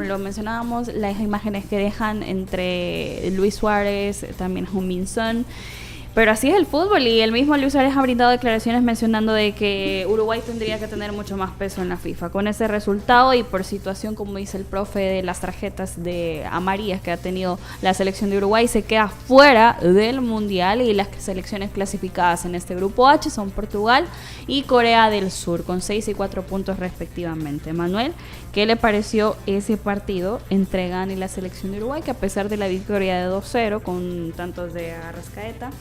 lo mencionábamos, las imágenes que dejan entre Luis Suárez, también Heung-min Son. Pero así es el fútbol, y el mismo Luis Suárez ha brindado declaraciones mencionando de que Uruguay tendría que tener mucho más peso en la FIFA. Con ese resultado y por situación, como dice el profe, de las tarjetas de amarillas que ha tenido la selección de Uruguay, se queda fuera del Mundial, y las selecciones clasificadas en este grupo H son Portugal y Corea del Sur, con 6 y 4 puntos respectivamente. Manuel, ¿qué le pareció ese partido entre Ghana y la selección de Uruguay, que a pesar de la victoria de 2-0 con tantos de Arrascaeta,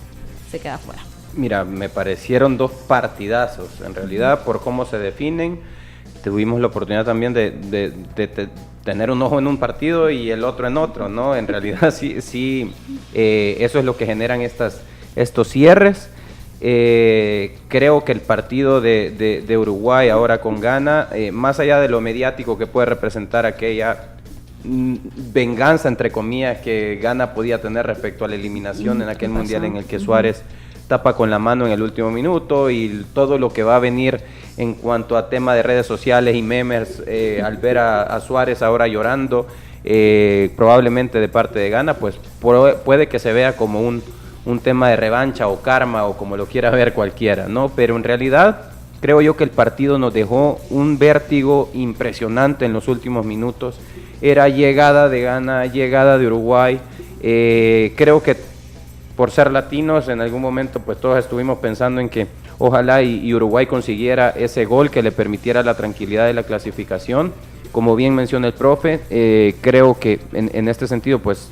se queda fuera? Mira, me parecieron dos partidazos, en realidad, por cómo se definen. Tuvimos la oportunidad también de tener un ojo en un partido y el otro en otro, ¿no? En realidad sí, eso es lo que generan estos cierres. Creo que el partido de Uruguay ahora con Ghana, más allá de lo mediático que puede representar aquella venganza, entre comillas, que Ghana podía tener respecto a la eliminación en aquel mundial en el que Suárez tapa con la mano en el último minuto, y todo lo que va a venir en cuanto a tema de redes sociales y memes al ver a Suárez ahora llorando, probablemente de parte de Ghana, pues puede que se vea como un tema de revancha o karma, o como lo quiera ver cualquiera, ¿no? Pero en realidad creo yo que el partido nos dejó un vértigo impresionante en los últimos minutos. Era llegada de Ghana, llegada de Uruguay. Creo que por ser latinos, en algún momento pues todos estuvimos pensando en que ojalá y Uruguay consiguiera ese gol que le permitiera la tranquilidad de la clasificación. Como bien menciona el profe, creo que en este sentido pues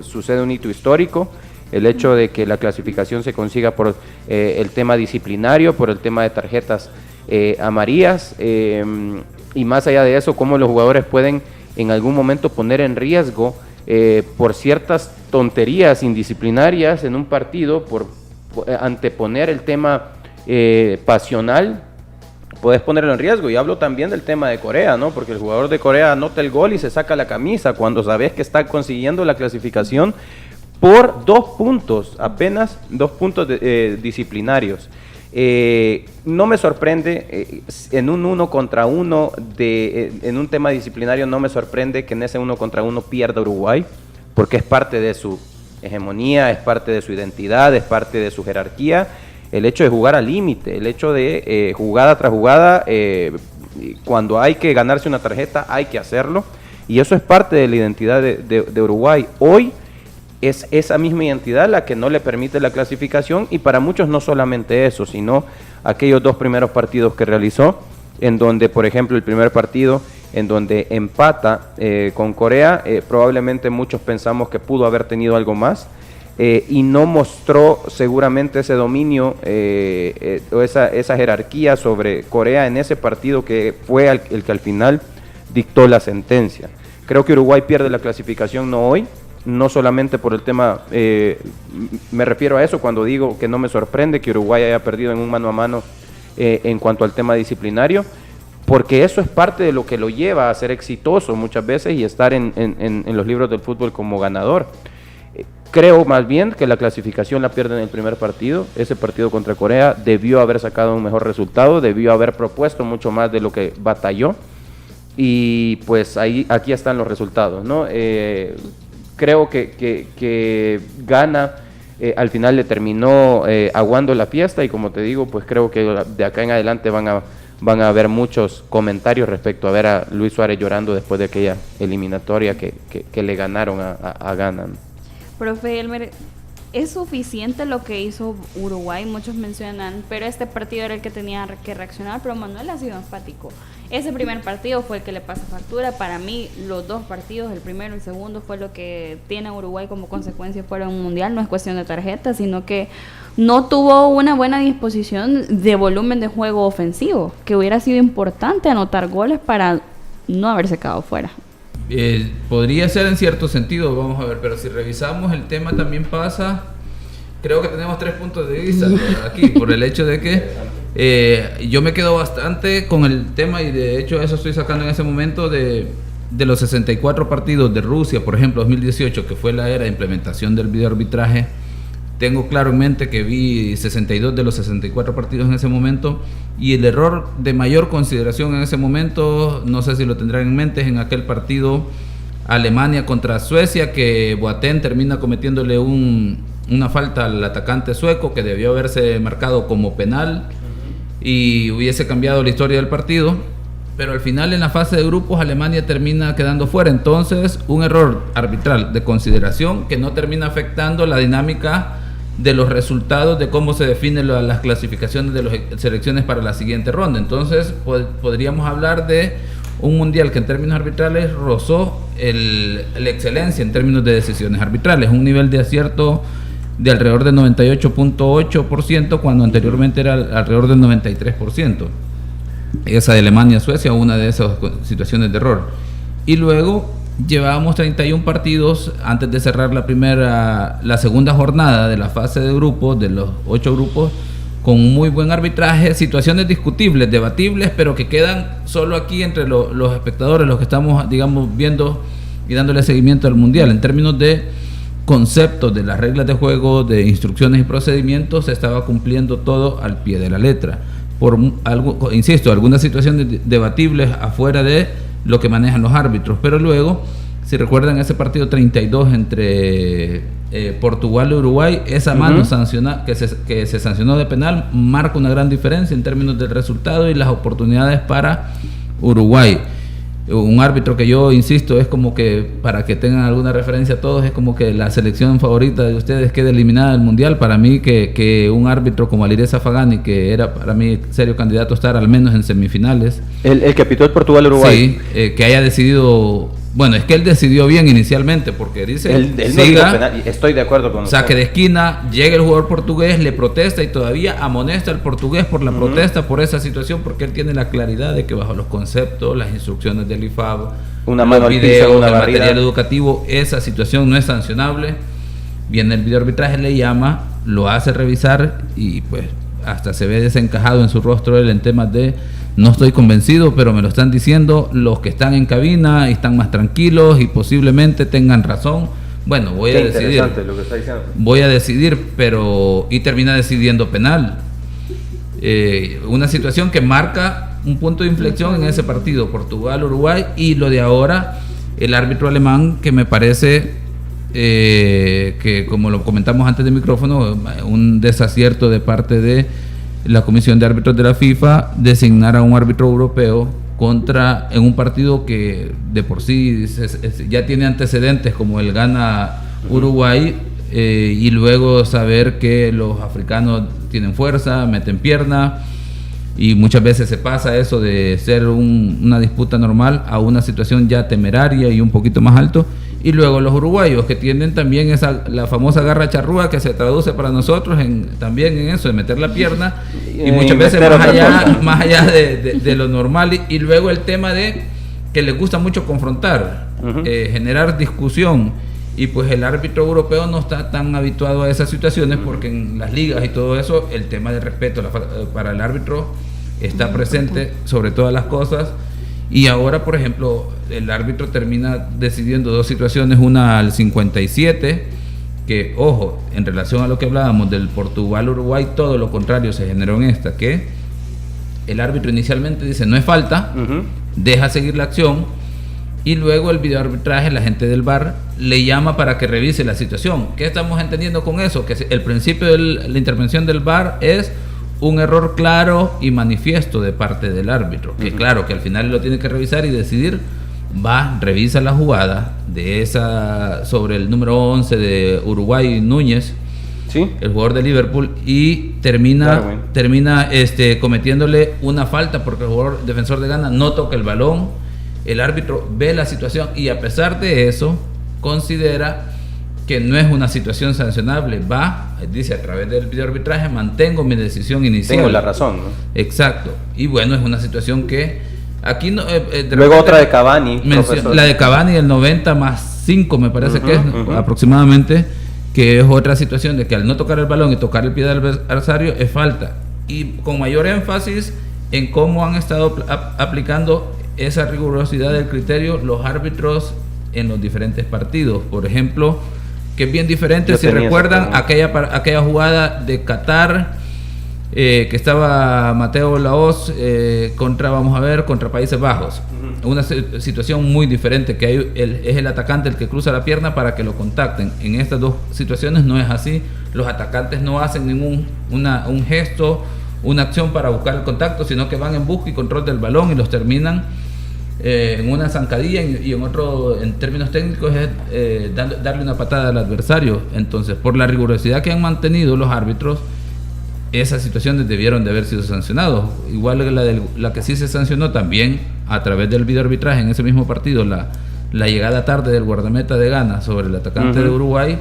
sucede un hito histórico. El hecho de que la clasificación se consiga por el tema disciplinario, por el tema de tarjetas amarillas, y más allá de eso, cómo los jugadores pueden en algún momento poner en riesgo por ciertas tonterías indisciplinarias en un partido, por anteponer el tema pasional, puedes ponerlo en riesgo. Y hablo también del tema de Corea, ¿no? Porque el jugador de Corea anota el gol y se saca la camisa cuando sabes que está consiguiendo la clasificación por 2 puntos, apenas 2 puntos disciplinarios. No me sorprende en un 1 contra 1 en un tema disciplinario, no me sorprende que en ese 1 contra 1 pierda Uruguay, porque es parte de su hegemonía, es parte de su identidad, es parte de su jerarquía, el hecho de jugar al límite, el hecho de jugada tras jugada, cuando hay que ganarse una tarjeta hay que hacerlo, y eso es parte de la identidad de Uruguay. Hoy es esa misma identidad la que no le permite la clasificación, y para muchos no solamente eso, sino aquellos 2 primeros partidos que realizó, en donde, por ejemplo, el primer partido en donde empata con Corea, probablemente muchos pensamos que pudo haber tenido algo más, y no mostró seguramente ese dominio o esa jerarquía sobre Corea en ese partido, que fue el que al final dictó la sentencia. Creo que Uruguay pierde la clasificación no hoy, no solamente por el tema, me refiero a eso cuando digo que no me sorprende que Uruguay haya perdido en un mano a mano en cuanto al tema disciplinario, porque eso es parte de lo que lo lleva a ser exitoso muchas veces y estar en los libros del fútbol como ganador. Creo más bien que la clasificación la pierde en el primer partido. Ese partido contra Corea debió haber sacado un mejor resultado, debió haber propuesto mucho más de lo que batalló, y pues aquí están los resultados, ¿no? Creo que Ghana al final le terminó aguando la fiesta, y como te digo, pues creo que de acá en adelante van a haber muchos comentarios respecto a ver a Luis Suárez llorando después de aquella eliminatoria que le ganaron a Ghana, ¿no? Profe Elmer, ¿es suficiente lo que hizo Uruguay? Muchos mencionan, pero este partido era el que tenía que reaccionar, pero Manuel ha sido enfático. Ese primer partido fue el que le pasa factura. Para mí, los 2 partidos, el primero y el segundo, fue lo que tiene a Uruguay como consecuencia fuera de un mundial. No es cuestión de tarjeta, sino que no tuvo una buena disposición de volumen de juego ofensivo, que hubiera sido importante anotar goles para no haberse quedado fuera. Podría ser en cierto sentido, vamos a ver, pero si revisamos el tema también pasa, creo que tenemos 3 puntos de vista aquí, por el hecho de que yo me quedo bastante con el tema, y de hecho eso estoy sacando en ese momento de los 64 partidos de Rusia, por ejemplo, 2018, que fue la era de implementación del videoarbitraje. tengo claro en mente que vi 62 de los 64 partidos en ese momento, y el error de mayor consideración en ese momento, no sé si lo tendrán en mente, es en aquel partido Alemania contra Suecia, que Boateng termina cometiéndole una falta al atacante sueco que debió haberse marcado como penal y hubiese cambiado la historia del partido, pero al final en la fase de grupos Alemania termina quedando fuera. Entonces, un error arbitral de consideración que no termina afectando la dinámica de los resultados de cómo se definen las clasificaciones de las selecciones para la siguiente ronda. Entonces podríamos hablar de un mundial que en términos arbitrales rozó la excelencia en términos de decisiones arbitrales, un nivel de acierto de alrededor del 98.8%, cuando anteriormente era alrededor del 93%. Esa de Alemania-Suecia, una de esas situaciones de error. Y luego llevábamos 31 partidos antes de cerrar la segunda jornada de la fase de grupos, de los 8 grupos, con muy buen arbitraje, situaciones discutibles, debatibles, pero que quedan solo aquí entre los espectadores, los que estamos, digamos, viendo y dándole seguimiento al mundial. En términos de conceptos de las reglas de juego, de instrucciones y procedimientos, se estaba cumpliendo todo al pie de la letra. Por algo, insisto, algunas situaciones debatibles afuera de lo que manejan los árbitros, pero luego, si recuerdan ese partido 32 entre Portugal y Uruguay, esa mano que se sancionó de penal marca una gran diferencia en términos del resultado y las oportunidades para Uruguay. Un árbitro que yo insisto, es como que, para que tengan alguna referencia todos, es como que la selección favorita de ustedes quede eliminada del mundial. Para mí que un árbitro como Alireza Fagani, que era para mí serio candidato a estar al menos en semifinales, el que pitó el Portugal-Uruguay, sí, que haya decidido, bueno, es que él decidió bien inicialmente, porque dice, él siga, no penal, estoy de acuerdo con saque de esquina, llega el jugador portugués, le protesta y todavía amonesta al portugués por la protesta, por esa situación, porque él tiene la claridad de que bajo los conceptos, las instrucciones del IFAB, una mano los al videos, piso, una el barrida, material educativo, esa situación no es sancionable. Viene el videoarbitraje, le llama, lo hace revisar y pues hasta se ve desencajado en su rostro él en temas de: no estoy convencido, pero me lo están diciendo los que están en cabina y están más tranquilos y posiblemente tengan razón. Bueno, voy a decidir. Lo que está diciendo. Voy a decidir, pero... y termina decidiendo penal. Una situación que marca un punto de inflexión en ese partido, Portugal-Uruguay, y lo de ahora, el árbitro alemán, que me parece que, como lo comentamos antes de micrófono, un desacierto de parte de la Comisión de Árbitros de la FIFA designar a un árbitro europeo en un partido que de por sí ya tiene antecedentes, como el Ghana-Uruguay, y luego saber que los africanos tienen fuerza, meten pierna, y muchas veces se pasa eso de ser una disputa normal a una situación ya temeraria y un poquito más alto. Y luego los uruguayos, que tienen también la famosa garra charrúa, que se traduce para nosotros también en eso de meter la pierna, y muchas veces más allá de lo normal. Y luego el tema de que les gusta mucho confrontar, generar discusión, y pues el árbitro europeo no está tan habituado a esas situaciones, porque en las ligas y todo eso el tema de respeto para el árbitro está presente sobre todas las cosas. Y ahora, por ejemplo, el árbitro termina decidiendo dos situaciones, una al 57, que, ojo, en relación a lo que hablábamos del Portugal-Uruguay, todo lo contrario se generó en esta, que el árbitro inicialmente dice no es falta, deja seguir la acción, y luego el videoarbitraje, la gente del VAR, le llama para que revise la situación. ¿Qué estamos entendiendo con eso? Que el principio de la intervención del VAR es un error claro y manifiesto de parte del árbitro, que claro, que al final lo tiene que revisar y decidir. Revisa la jugada sobre el número 11 de Uruguay, Núñez, ¿sí?, el jugador de Liverpool, y termina cometiéndole una falta, porque el jugador defensor de Ghana no toca el balón. El árbitro ve la situación y, a pesar de eso, considera que no es una situación sancionable. Dice, a través del videoarbitraje mantengo mi decisión inicial. Tengo la razón, ¿no? Exacto. Y bueno, es una situación que aquí no... luego otra de Cavani. La de Cavani, el 90+5 me parece que es aproximadamente, que es otra situación de que al no tocar el balón y tocar el pie del adversario es falta. Y con mayor énfasis en cómo han estado aplicando esa rigurosidad del criterio los árbitros en los diferentes partidos. Por ejemplo, que es bien diferente. Yo Si recuerdan aquella jugada de Qatar, que estaba Mateo Laoz contra Países Bajos. Una situación muy diferente, que es el atacante el que cruza la pierna para que lo contacten. En estas dos situaciones no es así. Los atacantes no hacen un gesto, una acción para buscar el contacto, sino que van en busca y control del balón y los terminan en una zancadilla, y en términos técnicos es darle una patada al adversario. Entonces, por la rigurosidad que han mantenido los árbitros, esas situaciones debieron de haber sido sancionados. Igual la que sí se sancionó también a través del videoarbitraje en ese mismo partido, la llegada tarde del guardameta de Ghana sobre el atacante de Uruguay.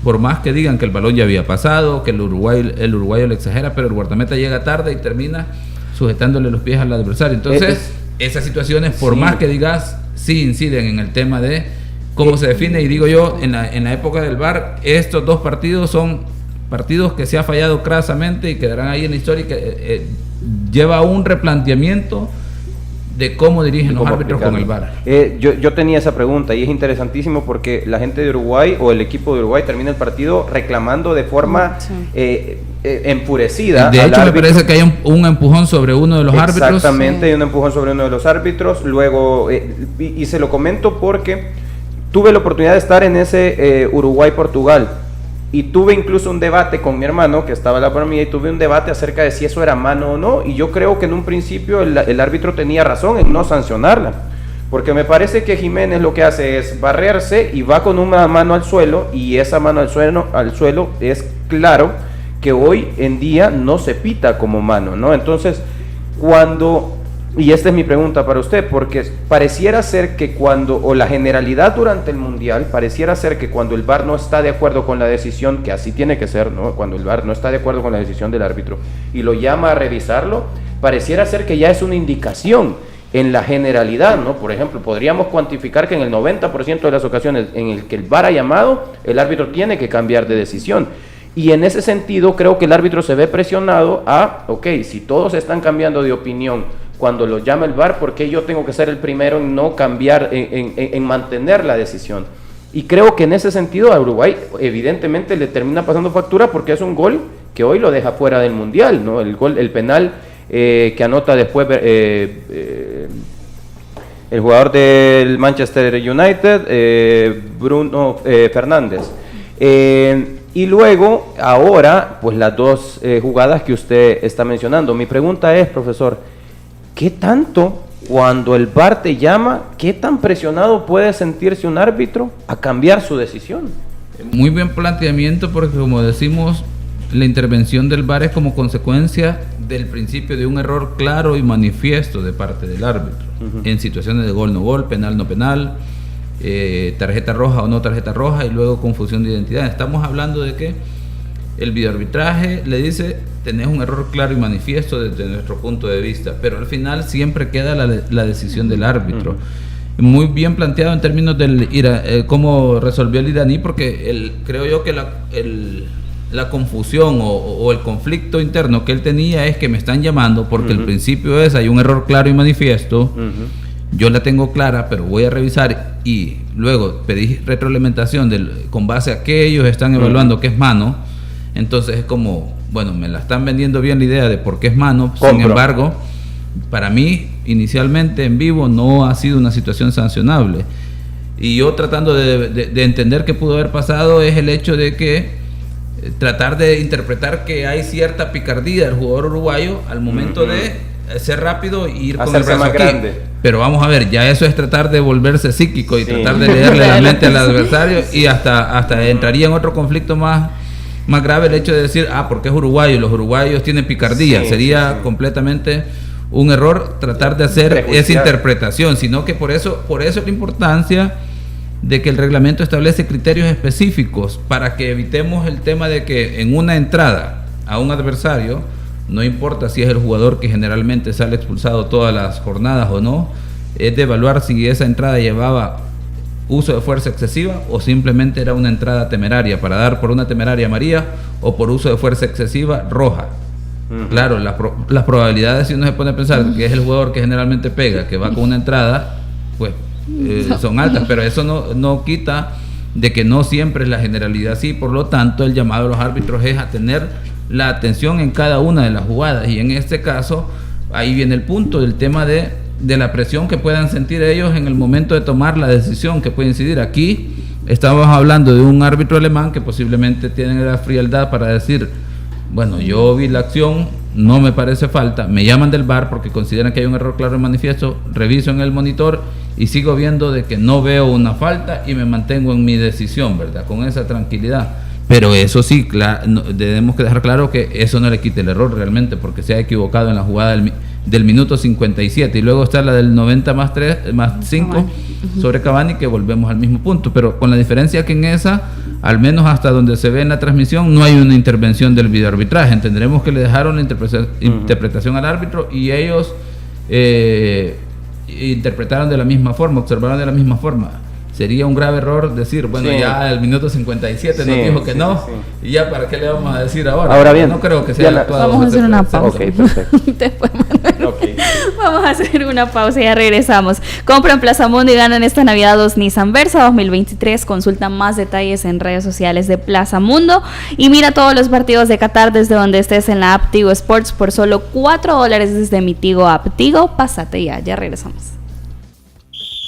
Por más que digan que el balón ya había pasado, que el uruguayo le exagera, pero el guardameta llega tarde y termina sujetándole los pies al adversario. Entonces, esas situaciones, por más que digas, sí inciden en el tema de cómo se define. Y digo yo, en la época del VAR, estos dos partidos son partidos que se ha fallado crasamente y quedarán ahí en la historia, y que lleva un replanteamiento de cómo dirigen los árbitros con el VAR. Yo tenía esa pregunta y es interesantísimo porque la gente de Uruguay o el equipo de Uruguay termina el partido reclamando de forma enfurecida. De hecho, me parece que hay un empujón sobre uno de los árbitros. Exactamente, hay un empujón sobre uno de los árbitros. Luego, y se lo comento porque tuve la oportunidad de estar en ese Uruguay-Portugal. Y tuve incluso un debate con mi hermano que estaba al lado por mí, y tuve un debate acerca de si eso era mano o no. Y yo creo que en un principio el árbitro tenía razón en no sancionarla. Porque me parece que Jiménez lo que hace es barrerse y va con una mano al suelo. Y esa mano al suelo es claro que hoy en día no se pita como mano, ¿no? Entonces, y esta es mi pregunta para usted, porque pareciera ser que o la generalidad durante el Mundial, pareciera ser que cuando el VAR no está de acuerdo con la decisión, que así tiene que ser, ¿no? Cuando el VAR no está de acuerdo con la decisión del árbitro y lo llama a revisarlo, pareciera ser que ya es una indicación en la generalidad, ¿no? Por ejemplo, podríamos cuantificar que en el 90% de las ocasiones en el que el VAR ha llamado, el árbitro tiene que cambiar de decisión. Y en ese sentido creo que el árbitro se ve presionado si todos están cambiando de opinión cuando lo llama el VAR, ¿por qué yo tengo que ser el primero en no cambiar, en mantener la decisión? Y creo que en ese sentido a Uruguay evidentemente le termina pasando factura, porque es un gol que hoy lo deja fuera del Mundial, ¿no? El penal que anota después el jugador del Manchester United, Bruno Fernández. Y luego, ahora, pues las dos jugadas que usted está mencionando. Mi pregunta es, profesor, ¿qué tanto, cuando el VAR te llama, qué tan presionado puede sentirse un árbitro a cambiar su decisión? Muy buen planteamiento, porque como decimos, la intervención del VAR es como consecuencia del principio de un error claro y manifiesto de parte del árbitro, en situaciones de gol no gol, penal no penal, tarjeta roja o no tarjeta roja, y luego confusión de identidad. Estamos hablando de que el videoarbitraje le dice: tenés un error claro y manifiesto desde nuestro punto de vista, pero al final siempre queda la decisión del árbitro. Muy bien planteado en términos del cómo resolvió el iraní, porque creo yo que la confusión o el conflicto interno que él tenía es que me están llamando porque el principio hay un error claro y manifiesto. Yo la tengo clara, pero voy a revisar y luego pedí retroalimentación con base a que ellos están evaluando que es mano. Entonces es como, bueno, me la están vendiendo bien la idea de por qué es mano. Sin embargo, para mí, inicialmente en vivo no ha sido una situación sancionable. Y yo tratando de entender qué pudo haber pasado es el hecho de que tratar de interpretar que hay cierta picardía del jugador uruguayo al momento de ser rápido y ir con el brazo aquí. Grande. Pero vamos a ver, ya eso es tratar de volverse psíquico y tratar de leerle la mente al adversario, y hasta entraría en otro conflicto más grave el hecho de decir, porque es uruguayo, los uruguayos tienen picardía. Sería completamente un error tratar de hacer esa interpretación, sino que por eso la importancia de que el reglamento establece criterios específicos para que evitemos el tema de que en una entrada a un adversario, no importa si es el jugador que generalmente sale expulsado todas las jornadas o no, es de evaluar si esa entrada llevaba uso de fuerza excesiva o simplemente era una entrada temeraria, para dar por una temeraria amarilla o por uso de fuerza excesiva roja. Claro, las probabilidades, si uno se pone a pensar que es el jugador que generalmente pega, que va con una entrada, pues son altas, pero eso no quita de que no siempre es la generalidad así, por lo tanto el llamado a los árbitros es a tener la atención en cada una de las jugadas, y en este caso ahí viene el punto del tema de la presión que puedan sentir ellos en el momento de tomar la decisión que puede incidir. Aquí estamos hablando de un árbitro alemán que posiblemente tiene la frialdad para decir, bueno, yo vi la acción, no me parece falta, me llaman del VAR porque consideran que hay un error claro y manifiesto, reviso en el monitor y sigo viendo de que no veo una falta y me mantengo en mi decisión, ¿verdad? Con esa tranquilidad. Pero eso sí, debemos que dejar claro que eso no le quita el error realmente, porque se ha equivocado en la jugada del minuto 57 y luego está la del 90 más 5 sobre Cavani, que volvemos al mismo punto, pero con la diferencia que en esa, al menos hasta donde se ve en la transmisión, no hay una intervención del videoarbitraje. Entenderemos que le dejaron la interpretación al árbitro y ellos interpretaron de la misma forma, observaron de la misma forma. Sería un grave error decir, bueno, ya el minuto 57 nos dijo que no, y ya para qué le vamos a decir ahora. Ahora bien, no creo que sea actuado. Vamos a hacer una pausa. Okay, perfecto. Después, vamos a hacer una pausa y ya regresamos. Compra en Plaza Mundo y gana en esta Navidad 2 Nissan Versa 2023. Consulta más detalles en redes sociales de Plaza Mundo y mira todos los partidos de Qatar desde donde estés en la app Tigo Sports por solo $4 desde mi Tigo app. Tigo, pásate ya regresamos.